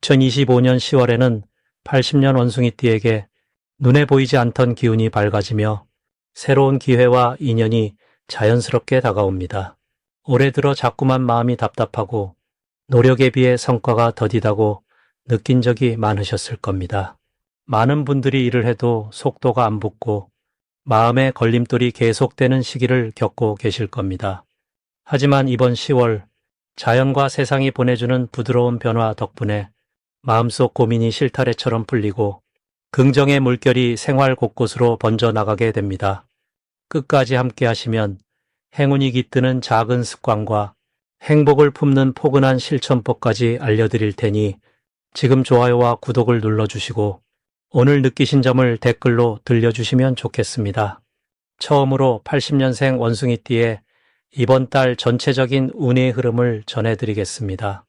2025년 10월에는 80년 원숭이띠에게 눈에 보이지 않던 기운이 밝아지며 새로운 기회와 인연이 자연스럽게 다가옵니다. 올해 들어 자꾸만 마음이 답답하고 노력에 비해 성과가 더디다고 느낀 적이 많으셨을 겁니다. 많은 분들이 일을 해도 속도가 안 붙고 마음의 걸림돌이 계속되는 시기를 겪고 계실 겁니다. 하지만 이번 10월 자연과 세상이 보내주는 부드러운 변화 덕분에 마음속 고민이 실타래처럼 풀리고 긍정의 물결이 생활 곳곳으로 번져나가게 됩니다. 끝까지 함께 하시면 행운이 깃드는 작은 습관과 행복을 품는 포근한 실천법까지 알려드릴 테니 지금 좋아요와 구독을 눌러주시고 오늘 느끼신 점을 댓글로 들려주시면 좋겠습니다. 처음으로 80년생 원숭이띠의 이번 달 전체적인 운의 흐름을 전해드리겠습니다.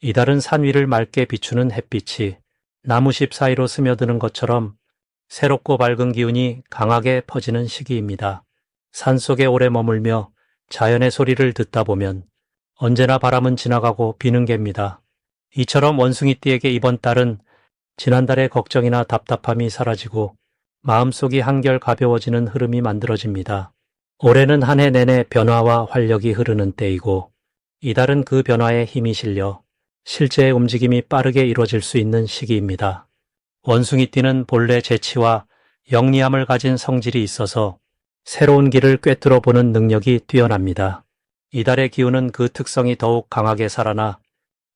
이달은 산 위를 맑게 비추는 햇빛이 나무십 사이로 스며드는 것처럼 새롭고 밝은 기운이 강하게 퍼지는 시기입니다. 산속에 오래 머물며 자연의 소리를 듣다 보면 언제나 바람은 지나가고 비는 갭니다. 이처럼 원숭이띠에게 이번 달은 지난달의 걱정이나 답답함이 사라지고 마음속이 한결 가벼워지는 흐름이 만들어집니다. 올해는 한 해 내내 변화와 활력이 흐르는 때이고 이달은 그 변화에 힘이 실려 실제의 움직임이 빠르게 이루어질 수 있는 시기입니다. 원숭이띠는 본래 재치와 영리함을 가진 성질이 있어서 새로운 길을 꿰뚫어 보는 능력이 뛰어납니다. 이달의 기운은 그 특성이 더욱 강하게 살아나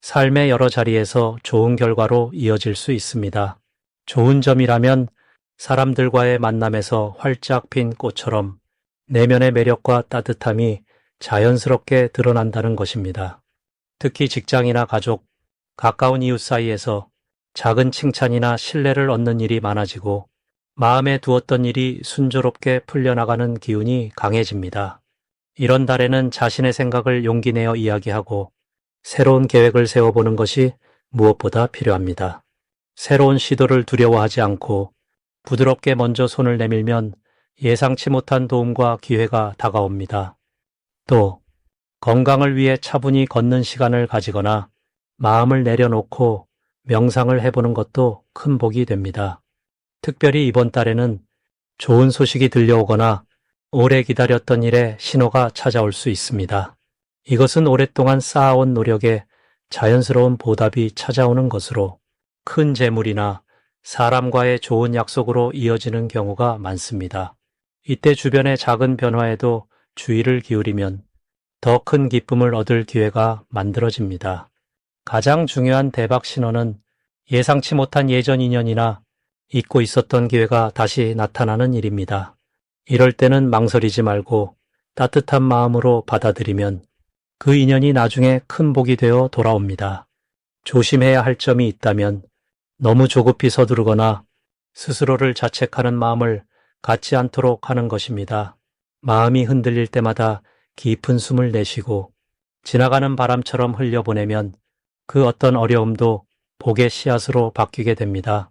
삶의 여러 자리에서 좋은 결과로 이어질 수 있습니다. 좋은 점이라면 사람들과의 만남에서 활짝 핀 꽃처럼 내면의 매력과 따뜻함이 자연스럽게 드러난다는 것입니다. 특히 직장이나 가족, 가까운 이웃 사이에서 작은 칭찬이나 신뢰를 얻는 일이 많아지고 마음에 두었던 일이 순조롭게 풀려나가는 기운이 강해집니다. 이런 달에는 자신의 생각을 용기 내어 이야기하고 새로운 계획을 세워보는 것이 무엇보다 필요합니다. 새로운 시도를 두려워하지 않고 부드럽게 먼저 손을 내밀면 예상치 못한 도움과 기회가 다가옵니다. 또 건강을 위해 차분히 걷는 시간을 가지거나 마음을 내려놓고 명상을 해보는 것도 큰 복이 됩니다. 특별히 이번 달에는 좋은 소식이 들려오거나 오래 기다렸던 일에 신호가 찾아올 수 있습니다. 이것은 오랫동안 쌓아온 노력에 자연스러운 보답이 찾아오는 것으로 큰 재물이나 사람과의 좋은 약속으로 이어지는 경우가 많습니다. 이때 주변의 작은 변화에도 주의를 기울이면 더 큰 기쁨을 얻을 기회가 만들어집니다. 가장 중요한 대박 신호는 예상치 못한 예전 인연이나 잊고 있었던 기회가 다시 나타나는 일입니다. 이럴 때는 망설이지 말고 따뜻한 마음으로 받아들이면 그 인연이 나중에 큰 복이 되어 돌아옵니다. 조심해야 할 점이 있다면 너무 조급히 서두르거나 스스로를 자책하는 마음을 갖지 않도록 하는 것입니다. 마음이 흔들릴 때마다 깊은 숨을 내쉬고 지나가는 바람처럼 흘려보내면 그 어떤 어려움도 복의 씨앗으로 바뀌게 됩니다.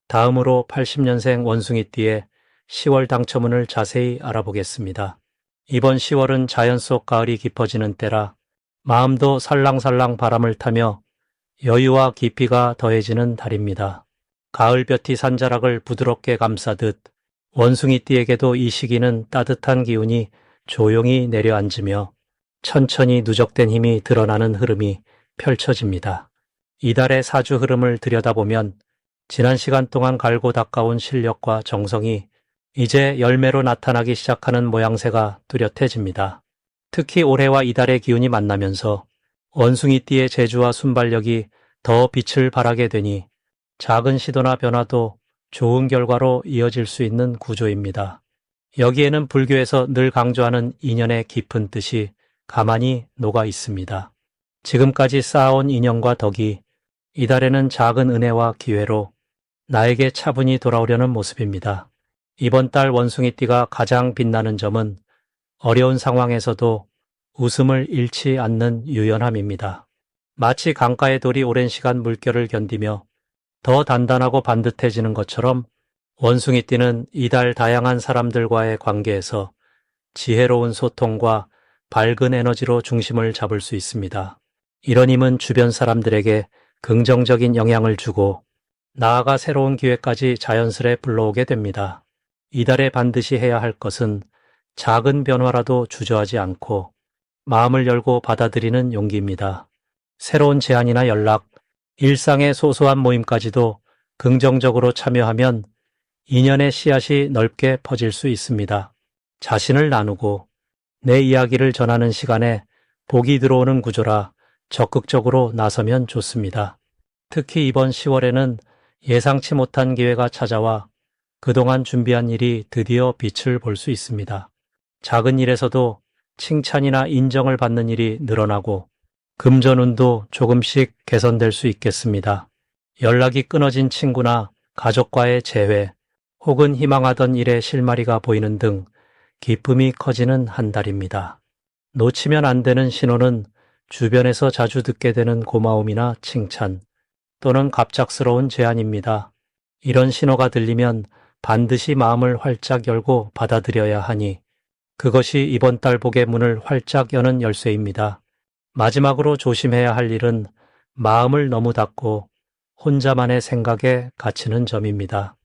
다음으로 80년생 원숭이띠의 10월 당첨운을 자세히 알아보겠습니다. 이번 10월은 자연 속 가을이 깊어지는 때라 마음도 살랑살랑 바람을 타며 여유와 깊이가 더해지는 달입니다. 가을볕이 산자락을 부드럽게 감싸듯 원숭이띠에게도 이 시기는 따뜻한 기운이 조용히 내려앉으며 천천히 누적된 힘이 드러나는 흐름이 펼쳐집니다. 이달의 사주 흐름을 들여다보면 지난 시간 동안 갈고 닦아온 실력과 정성이 이제 열매로 나타나기 시작하는 모양새가 뚜렷해집니다. 특히 올해와 이달의 기운이 만나면서 원숭이띠의 재주와 순발력이 더 빛을 발하게 되니 작은 시도나 변화도 좋은 결과로 이어질 수 있는 구조입니다. 여기에는 불교에서 늘 강조하는 인연의 깊은 뜻이 가만히 녹아 있습니다. 지금까지 쌓아온 인연과 덕이 이달에는 작은 은혜와 기회로 나에게 차분히 돌아오려는 모습입니다. 이번 달 원숭이띠가 가장 빛나는 점은 어려운 상황에서도 웃음을 잃지 않는 유연함입니다. 마치 강가의 돌이 오랜 시간 물결을 견디며 더 단단하고 반듯해지는 것처럼 원숭이띠는 이달 다양한 사람들과의 관계에서 지혜로운 소통과 밝은 에너지로 중심을 잡을 수 있습니다. 이런 힘은 주변 사람들에게 긍정적인 영향을 주고 나아가 새로운 기회까지 자연스레 불러오게 됩니다. 이달에 반드시 해야 할 것은 작은 변화라도 주저하지 않고 마음을 열고 받아들이는 용기입니다. 새로운 제안이나 연락, 일상의 소소한 모임까지도 긍정적으로 참여하면 인연의 씨앗이 넓게 퍼질 수 있습니다. 자신을 나누고 내 이야기를 전하는 시간에 복이 들어오는 구조라 적극적으로 나서면 좋습니다. 특히 이번 10월에는 예상치 못한 기회가 찾아와 그동안 준비한 일이 드디어 빛을 볼 수 있습니다. 작은 일에서도 칭찬이나 인정을 받는 일이 늘어나고 금전운도 조금씩 개선될 수 있겠습니다. 연락이 끊어진 친구나 가족과의 재회, 혹은 희망하던 일의 실마리가 보이는 등 기쁨이 커지는 한 달입니다. 놓치면 안 되는 신호는 주변에서 자주 듣게 되는 고마움이나 칭찬 또는 갑작스러운 제안입니다. 이런 신호가 들리면 반드시 마음을 활짝 열고 받아들여야 하니 그것이 이번 달 복의 문을 활짝 여는 열쇠입니다. 마지막으로 조심해야 할 일은 마음을 너무 닫고 혼자만의 생각에 갇히는 점입니다.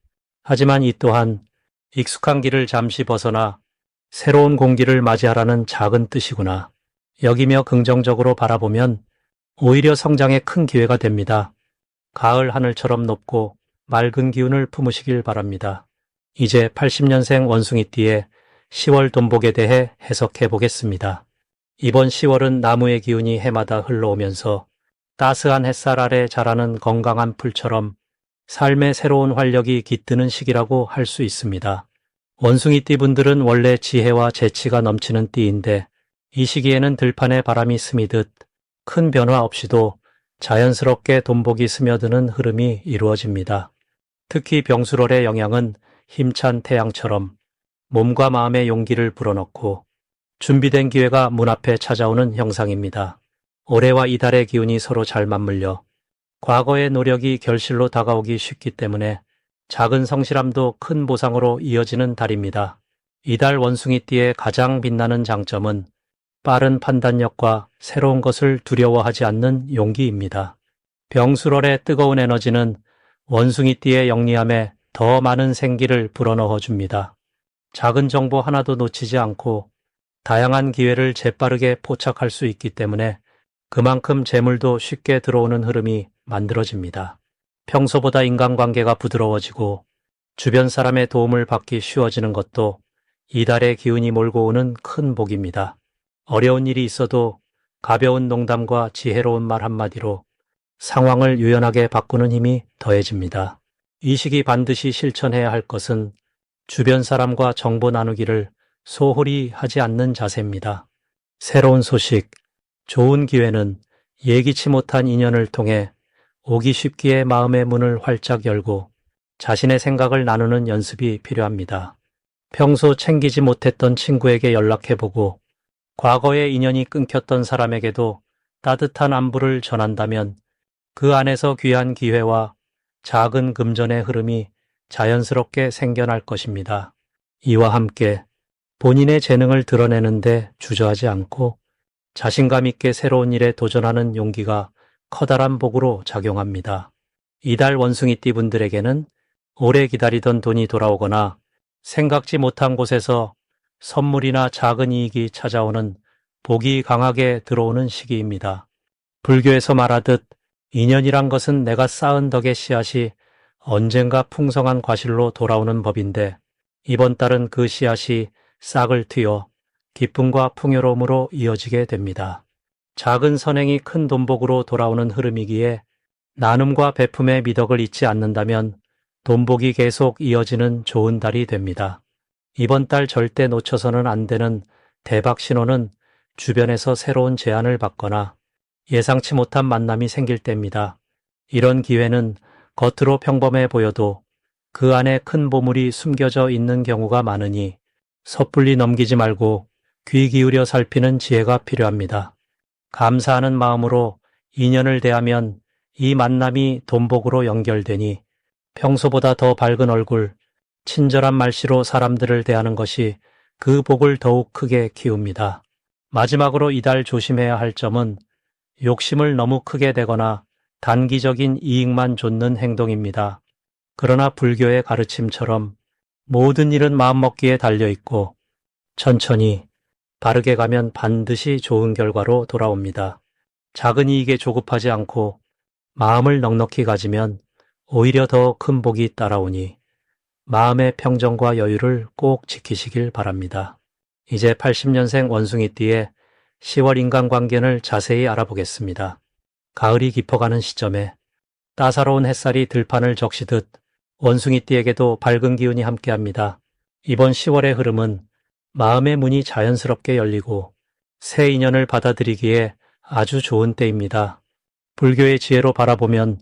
하지만 이 또한 익숙한 길을 잠시 벗어나 새로운 공기를 맞이하라는 작은 뜻이구나 여기며 긍정적으로 바라보면 오히려 성장의 큰 기회가 됩니다. 가을 하늘처럼 높고 맑은 기운을 품으시길 바랍니다. 이제 80년생 원숭이띠의 10월 돈복에 대해 해석해 보겠습니다. 이번 10월은 나무의 기운이 해마다 흘러오면서 따스한 햇살 아래 자라는 건강한 풀처럼 삶의 새로운 활력이 깃드는 시기라고 할 수 있습니다. 원숭이띠 분들은 원래 지혜와 재치가 넘치는 띠인데 이 시기에는 들판에 바람이 스미듯 큰 변화 없이도 자연스럽게 돈복이 스며드는 흐름이 이루어집니다. 특히 병술월의 영향은 힘찬 태양처럼 몸과 마음의 용기를 불어넣고 준비된 기회가 문 앞에 찾아오는 형상입니다. 올해와 이달의 기운이 서로 잘 맞물려 과거의 노력이 결실로 다가오기 쉽기 때문에 작은 성실함도 큰 보상으로 이어지는 달입니다. 이달 원숭이띠의 가장 빛나는 장점은 빠른 판단력과 새로운 것을 두려워하지 않는 용기입니다. 병술월의 뜨거운 에너지는 원숭이띠의 영리함에 더 많은 생기를 불어넣어 줍니다. 작은 정보 하나도 놓치지 않고 다양한 기회를 재빠르게 포착할 수 있기 때문에 그만큼 재물도 쉽게 들어오는 흐름이 만들어집니다. 평소보다 인간관계가 부드러워지고 주변 사람의 도움을 받기 쉬워지는 것도 이달의 기운이 몰고 오는 큰 복입니다. 어려운 일이 있어도 가벼운 농담과 지혜로운 말 한마디로 상황을 유연하게 바꾸는 힘이 더해집니다. 이 시기 반드시 실천해야 할 것은 주변 사람과 정보 나누기를 소홀히 하지 않는 자세입니다. 새로운 소식, 좋은 기회는 예기치 못한 인연을 통해 오기 쉽기에 마음의 문을 활짝 열고 자신의 생각을 나누는 연습이 필요합니다. 평소 챙기지 못했던 친구에게 연락해보고 과거의 인연이 끊겼던 사람에게도 따뜻한 안부를 전한다면 그 안에서 귀한 기회와 작은 금전의 흐름이 자연스럽게 생겨날 것입니다. 이와 함께 본인의 재능을 드러내는데 주저하지 않고 자신감 있게 새로운 일에 도전하는 용기가 커다란 복으로 작용합니다. 이달 원숭이띠 분들에게는 오래 기다리던 돈이 돌아오거나 생각지 못한 곳에서 선물이나 작은 이익이 찾아오는 복이 강하게 들어오는 시기입니다. 불교에서 말하듯 인연이란 것은 내가 쌓은 덕의 씨앗이 언젠가 풍성한 과실로 돌아오는 법인데 이번 달은 그 씨앗이 싹을 틔워 기쁨과 풍요로움으로 이어지게 됩니다. 작은 선행이 큰 돈복으로 돌아오는 흐름이기에 나눔과 베품의 미덕을 잊지 않는다면 돈복이 계속 이어지는 좋은 달이 됩니다. 이번 달 절대 놓쳐서는 안 되는 대박 신호는 주변에서 새로운 제안을 받거나 예상치 못한 만남이 생길 때입니다. 이런 기회는 겉으로 평범해 보여도 그 안에 큰 보물이 숨겨져 있는 경우가 많으니 섣불리 넘기지 말고 귀 기울여 살피는 지혜가 필요합니다. 감사하는 마음으로 인연을 대하면 이 만남이 돈복으로 연결되니 평소보다 더 밝은 얼굴, 친절한 말씨로 사람들을 대하는 것이 그 복을 더욱 크게 키웁니다. 마지막으로 이달 조심해야 할 점은 욕심을 너무 크게 내거나 단기적인 이익만 좇는 행동입니다. 그러나 불교의 가르침처럼 모든 일은 마음먹기에 달려있고 천천히 바르게 가면 반드시 좋은 결과로 돌아옵니다. 작은 이익에 조급하지 않고 마음을 넉넉히 가지면 오히려 더 큰 복이 따라오니 마음의 평정과 여유를 꼭 지키시길 바랍니다. 이제 80년생 원숭이띠의 10월 인간관계를 자세히 알아보겠습니다. 가을이 깊어가는 시점에 따사로운 햇살이 들판을 적시듯 원숭이띠에게도 밝은 기운이 함께합니다. 이번 10월의 흐름은 마음의 문이 자연스럽게 열리고 새 인연을 받아들이기에 아주 좋은 때입니다. 불교의 지혜로 바라보면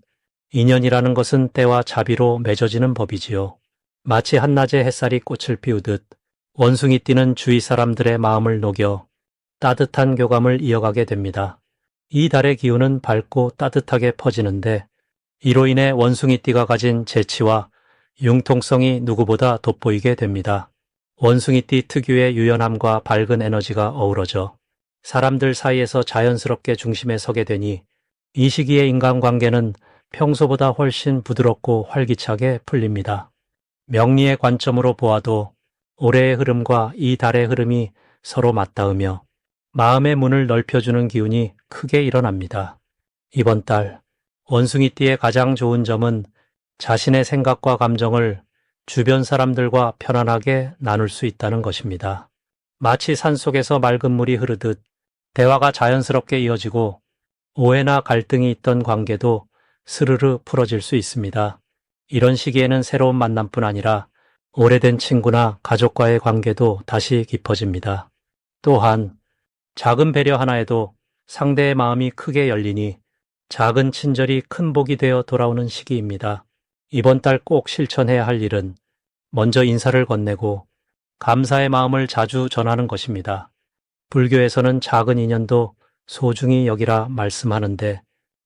인연이라는 것은 때와 자비로 맺어지는 법이지요. 마치 한낮에 햇살이 꽃을 피우듯 원숭이띠는 주위 사람들의 마음을 녹여 따뜻한 교감을 이어가게 됩니다. 이 달의 기운은 밝고 따뜻하게 퍼지는데 이로 인해 원숭이띠가 가진 재치와 융통성이 누구보다 돋보이게 됩니다. 원숭이띠 특유의 유연함과 밝은 에너지가 어우러져 사람들 사이에서 자연스럽게 중심에 서게 되니 이 시기의 인간관계는 평소보다 훨씬 부드럽고 활기차게 풀립니다. 명리의 관점으로 보아도 올해의 흐름과 이 달의 흐름이 서로 맞닿으며 마음의 문을 넓혀주는 기운이 크게 일어납니다. 이번 달 원숭이띠의 가장 좋은 점은 자신의 생각과 감정을 주변 사람들과 편안하게 나눌 수 있다는 것입니다. 마치 산속에서 맑은 물이 흐르듯 대화가 자연스럽게 이어지고 오해나 갈등이 있던 관계도 스르르 풀어질 수 있습니다. 이런 시기에는 새로운 만남뿐 아니라 오래된 친구나 가족과의 관계도 다시 깊어집니다. 또한 작은 배려 하나에도 상대의 마음이 크게 열리니 작은 친절이 큰 복이 되어 돌아오는 시기입니다. 이번 달 꼭 실천해야 할 일은 먼저 인사를 건네고 감사의 마음을 자주 전하는 것입니다. 불교에서는 작은 인연도 소중히 여기라 말씀하는데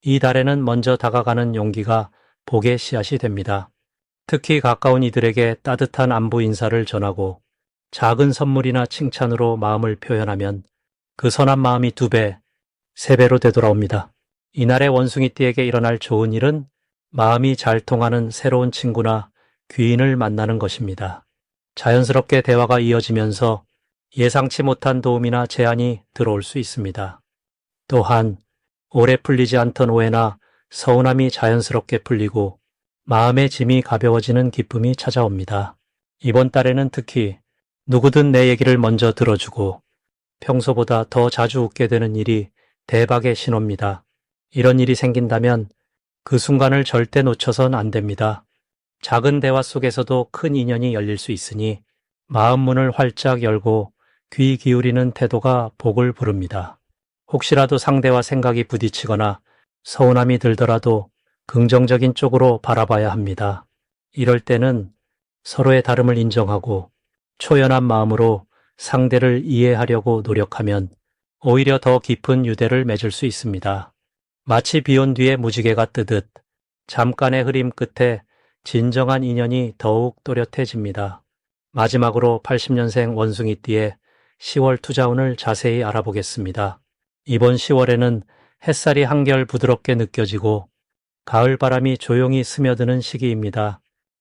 이 달에는 먼저 다가가는 용기가 복의 씨앗이 됩니다. 특히 가까운 이들에게 따뜻한 안부 인사를 전하고 작은 선물이나 칭찬으로 마음을 표현하면 그 선한 마음이 2배, 3배로 되돌아옵니다. 이날의 원숭이띠에게 일어날 좋은 일은 마음이 잘 통하는 새로운 친구나 귀인을 만나는 것입니다. 자연스럽게 대화가 이어지면서 예상치 못한 도움이나 제안이 들어올 수 있습니다. 또한 오래 풀리지 않던 오해나 서운함이 자연스럽게 풀리고 마음의 짐이 가벼워지는 기쁨이 찾아옵니다. 이번 달에는 특히 누구든 내 얘기를 먼저 들어주고 평소보다 더 자주 웃게 되는 일이 대박의 신호입니다. 이런 일이 생긴다면 그 순간을 절대 놓쳐선 안 됩니다. 작은 대화 속에서도 큰 인연이 열릴 수 있으니 마음 문을 활짝 열고 귀 기울이는 태도가 복을 부릅니다. 혹시라도 상대와 생각이 부딪히거나 서운함이 들더라도 긍정적인 쪽으로 바라봐야 합니다. 이럴 때는 서로의 다름을 인정하고 초연한 마음으로 상대를 이해하려고 노력하면 오히려 더 깊은 유대를 맺을 수 있습니다. 마치 비 온 뒤에 무지개가 뜨듯 잠깐의 흐림 끝에 진정한 인연이 더욱 또렷해집니다. 마지막으로 80년생 원숭이띠의 10월 투자운을 자세히 알아보겠습니다. 이번 10월에는 햇살이 한결 부드럽게 느껴지고 가을 바람이 조용히 스며드는 시기입니다.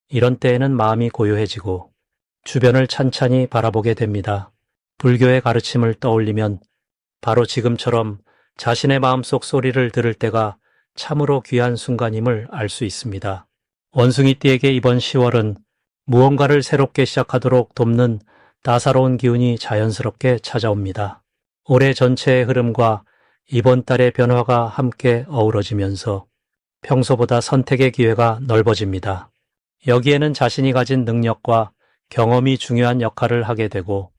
이런 때에는 마음이 고요해지고 주변을 찬찬히 바라보게 됩니다. 불교의 가르침을 떠올리면 바로 지금처럼 자신의 마음속 소리를 들을 때가 참으로 귀한 순간임을 알 수 있습니다. 원숭이띠에게 이번 10월은 무언가를 새롭게 시작하도록 돕는 따사로운 기운이 자연스럽게 찾아옵니다. 올해 전체의 흐름과 이번 달의 변화가 함께 어우러지면서 평소보다 선택의 기회가 넓어집니다. 여기에는 자신이 가진 능력과 경험이 중요한 역할을 하게 되고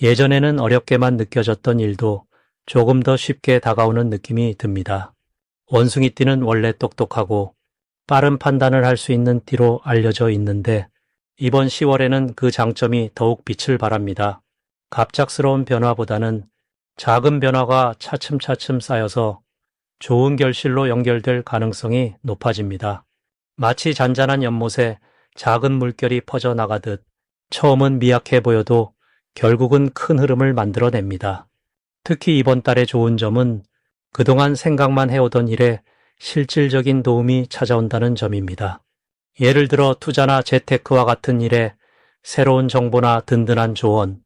예전에는 어렵게만 느껴졌던 일도 조금 더 쉽게 다가오는 느낌이 듭니다. 원숭이띠는 원래 똑똑하고 빠른 판단을 할 수 있는 띠로 알려져 있는데 이번 10월에는 그 장점이 더욱 빛을 발합니다. 갑작스러운 변화보다는 작은 변화가 차츰차츰 쌓여서 좋은 결실로 연결될 가능성이 높아집니다. 마치 잔잔한 연못에 작은 물결이 퍼져나가듯 처음은 미약해 보여도 결국은 큰 흐름을 만들어냅니다. 특히 이번 달의 좋은 점은 그동안 생각만 해오던 일에 실질적인 도움이 찾아온다는 점입니다. 예를 들어 투자나 재테크와 같은 일에 새로운 정보나 든든한 조언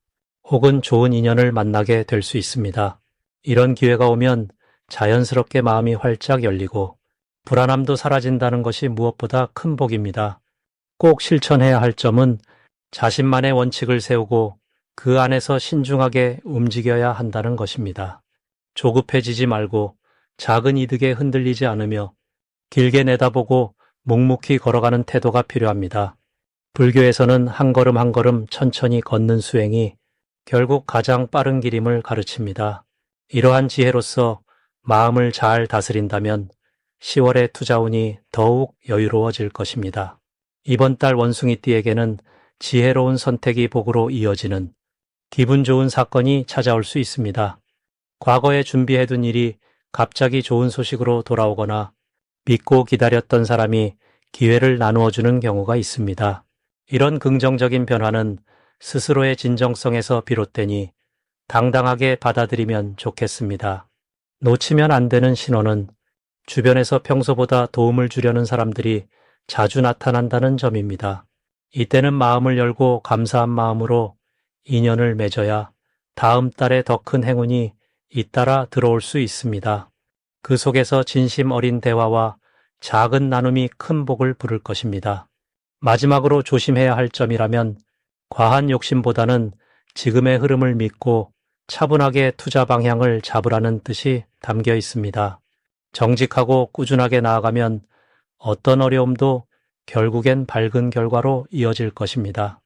혹은 좋은 인연을 만나게 될 수 있습니다. 이런 기회가 오면 자연스럽게 마음이 활짝 열리고 불안함도 사라진다는 것이 무엇보다 큰 복입니다. 꼭 실천해야 할 점은 자신만의 원칙을 세우고 그 안에서 신중하게 움직여야 한다는 것입니다. 조급해지지 말고 작은 이득에 흔들리지 않으며 길게 내다보고 묵묵히 걸어가는 태도가 필요합니다. 불교에서는 한 걸음 한 걸음 천천히 걷는 수행이 결국 가장 빠른 길임을 가르칩니다. 이러한 지혜로서 마음을 잘 다스린다면 10월의 투자운이 더욱 여유로워질 것입니다. 이번 달 원숭이띠에게는 지혜로운 선택이 복으로 이어지는 기분 좋은 사건이 찾아올 수 있습니다. 과거에 준비해둔 일이 갑자기 좋은 소식으로 돌아오거나 믿고 기다렸던 사람이 기회를 나누어주는 경우가 있습니다. 이런 긍정적인 변화는 스스로의 진정성에서 비롯되니 당당하게 받아들이면 좋겠습니다. 놓치면 안 되는 신호는 주변에서 평소보다 도움을 주려는 사람들이 자주 나타난다는 점입니다. 이때는 마음을 열고 감사한 마음으로 인연을 맺어야 다음 달에 더 큰 행운이 잇따라 들어올 수 있습니다. 그 속에서 진심 어린 대화와 작은 나눔이 큰 복을 부를 것입니다. 마지막으로 조심해야 할 점이라면 과한 욕심보다는 지금의 흐름을 믿고 차분하게 투자 방향을 잡으라는 뜻이 담겨 있습니다. 정직하고 꾸준하게 나아가면 어떤 어려움도 결국엔 밝은 결과로 이어질 것입니다.